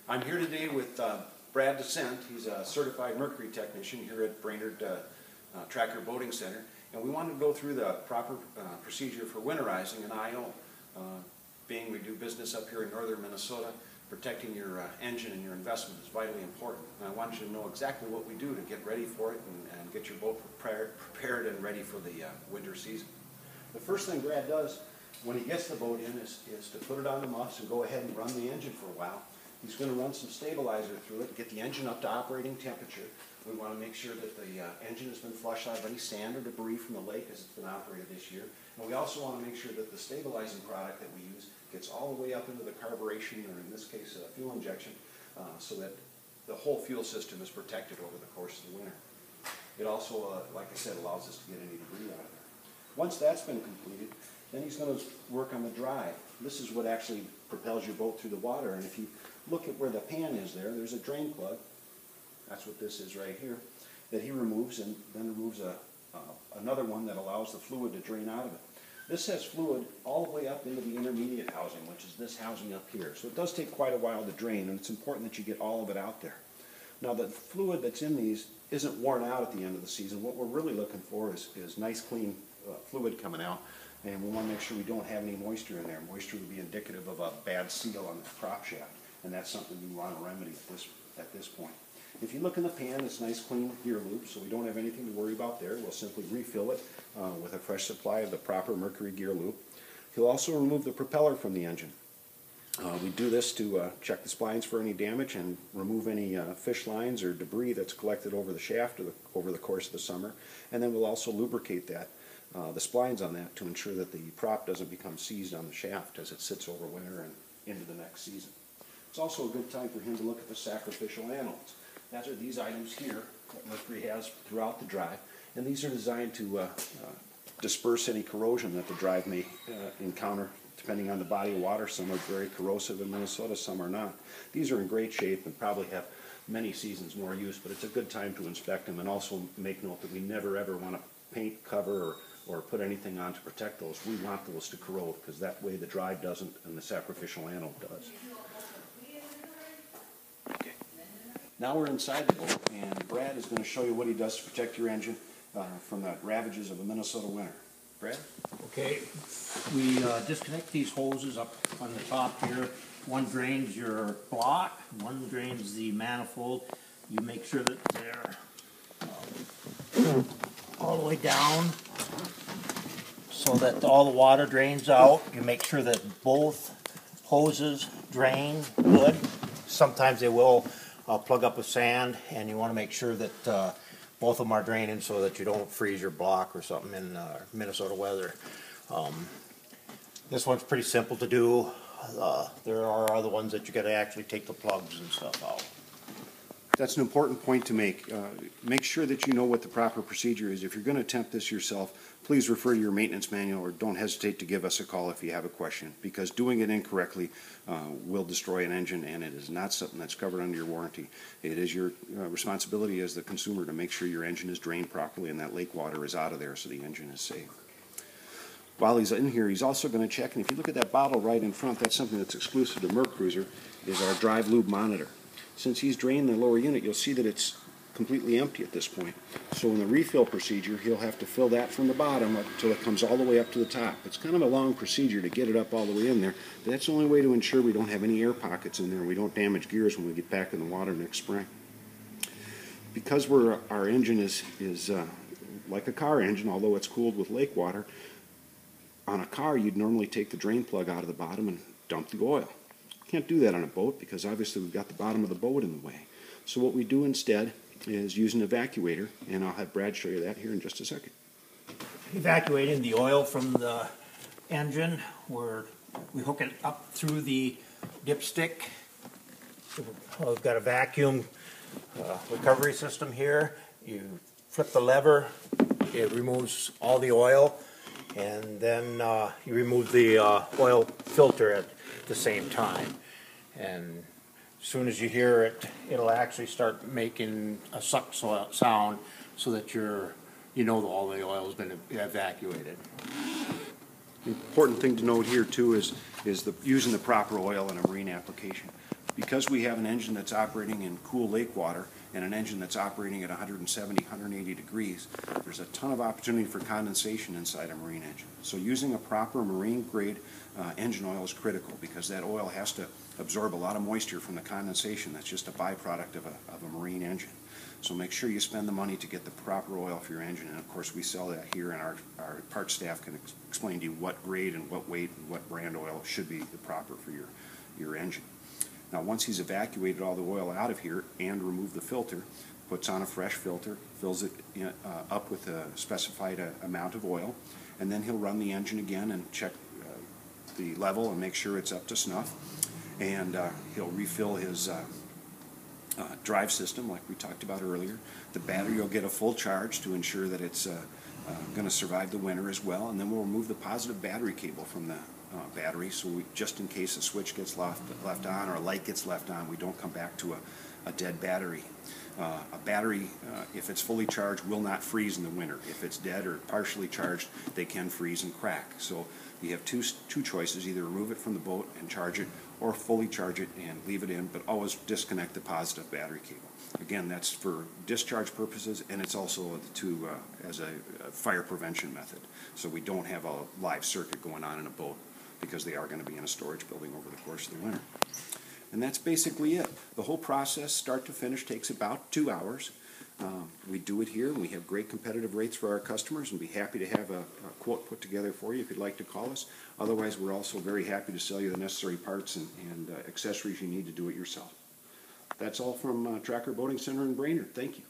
I'm here today with Brad Descent. He's a certified mercury technician here at Brainerd Tracker Boating Center, and we wanted to go through the proper procedure for winterizing an IO. Being we do business up here in northern Minnesota, protecting your engine and your investment is vitally important. And I want you to know exactly what we do to get ready for it and get your boat prepared and ready for the winter season. The first thing Brad does when he gets the boat in is to put it on the muffs and go ahead and run the engine for a while. He's going to run some stabilizer through it, get the engine up to operating temperature. We want to make sure that the engine has been flushed out of any sand or debris from the lake as it's been operated this year. And we also want to make sure that the stabilizing product that we use gets all the way up into the carburation, or in this case fuel injection, so that the whole fuel system is protected over the course of the winter. It also, like I said, allows us to get any debris out of there. Once that's been completed, then he's going to work on the drive. This is what actually propels your boat through the water, and if you look at where the pan is there's a drain plug. That's what this is right here, that he removes, and then removes another one that allows the fluid to drain out of it. This has fluid all the way up into the intermediate housing, which is this housing up here. So it does take quite a while to drain, and it's important that you get all of it out there. Now the fluid that's in these isn't worn out at the end of the season. What we're really looking for is nice clean fluid coming out, and we want to make sure we don't have any moisture in there. Moisture would be indicative of a bad seal on the prop shaft, and that's something we want to remedy at this point. If you look in the pan, it's nice clean gear loop, so we don't have anything to worry about there. We'll simply refill it with a fresh supply of the proper mercury gear loop. He'll also remove the propeller from the engine. We do this to check the splines for any damage and remove any fish lines or debris that's collected over the shaft over the course of the summer. And then we'll also lubricate that, the splines on that, to ensure that the prop doesn't become seized on the shaft as it sits over winter and into the next season. It's also a good time for him to look at the sacrificial anodes. Those are these items here that mercury has throughout the drive, and these are designed to disperse any corrosion that the drive may encounter depending on the body of water. Some are very corrosive in Minnesota, some are not. These are in great shape and probably have many seasons more use, but it's a good time to inspect them, and also make note that we never ever want to paint, cover, or put anything on to protect those. We want those to corrode, because that way the drive doesn't and the sacrificial anode does. Okay. Now we're inside the boat, and Brad is going to show you what he does to protect your engine from the ravages of a Minnesota winter. Brad? Okay, we disconnect these hoses up on the top here. One drains your block, one drains the manifold. You make sure that they're all the way down so that all the water drains out. You make sure that both hoses drain good. Sometimes they will plug up with sand, and you want to make sure that both of them are draining so that you don't freeze your block or something in Minnesota weather. This one's pretty simple to do. There are other ones that you got to actually take the plugs and stuff out. That's an important point to make. Make sure that you know what the proper procedure is. If you're going to attempt this yourself, please refer to your maintenance manual, or don't hesitate to give us a call if you have a question, because doing it incorrectly will destroy an engine, and it is not something that's covered under your warranty. It is your responsibility as the consumer to make sure your engine is drained properly and that lake water is out of there so the engine is safe. While he's in here, he's also going to check, and if you look at that bottle right in front, that's something that's exclusive to MerCruiser, is our drive lube monitor. Since he's drained the lower unit, you'll see that it's completely empty at this point. So in the refill procedure, he'll have to fill that from the bottom up until it comes all the way up to the top. It's kind of a long procedure to get it up all the way in there, but that's the only way to ensure we don't have any air pockets in there and we don't damage gears when we get back in the water next spring. Because our engine is like a car engine, although it's cooled with lake water, on a car you'd normally take the drain plug out of the bottom and dump the oil. Can't do that on a boat because obviously we've got the bottom of the boat in the way. So what we do instead is use an evacuator, and I'll have Brad show you that here in just a second. Evacuating the oil from the engine, where we hook it up through the dipstick. We've got a vacuum recovery system here. You flip the lever, it removes all the oil, and then you remove the oil filter at the same time. And as soon as you hear it, it'll actually start making a suck sound so that you know all the oil has been evacuated. The important thing to note here too is using the proper oil in a marine application. Because we have an engine that's operating in cool lake water and an engine that's operating at 170, 180 degrees, there's a ton of opportunity for condensation inside a marine engine. So using a proper marine grade engine oil is critical, because that oil has to absorb a lot of moisture from the condensation. That's just a byproduct of a marine engine. So make sure you spend the money to get the proper oil for your engine. And of course we sell that here, and our parts staff can explain to you what grade and what weight and what brand oil should be the proper for your engine. Now, once he's evacuated all the oil out of here and removed the filter, puts on a fresh filter, fills it up with a specified amount of oil, and then he'll run the engine again and check the level and make sure it's up to snuff. And he'll refill his drive system like we talked about earlier. The battery will get a full charge to ensure that it's going to survive the winter as well. And then we'll remove the positive battery cable from the battery, so just in case a switch gets left on or a light gets left on, we don't come back to a dead battery. A battery, if it's fully charged, will not freeze in the winter. If it's dead or partially charged, they can freeze and crack. So you have two choices: either remove it from the boat and charge it, or fully charge it and leave it in, but always disconnect the positive battery cable. Again, that's for discharge purposes, and it's also as a fire prevention method. So we don't have a live circuit going on in a boat, because they are going to be in a storage building over the course of the winter. And that's basically it. The whole process, start to finish, takes about 2 hours. We do it here, and we have great competitive rates for our customers, and be happy to have a quote put together for you if you'd like to call us. Otherwise, we're also very happy to sell you the necessary parts and accessories you need to do it yourself. That's all from Tracker Boating Center in Brainerd. Thank you.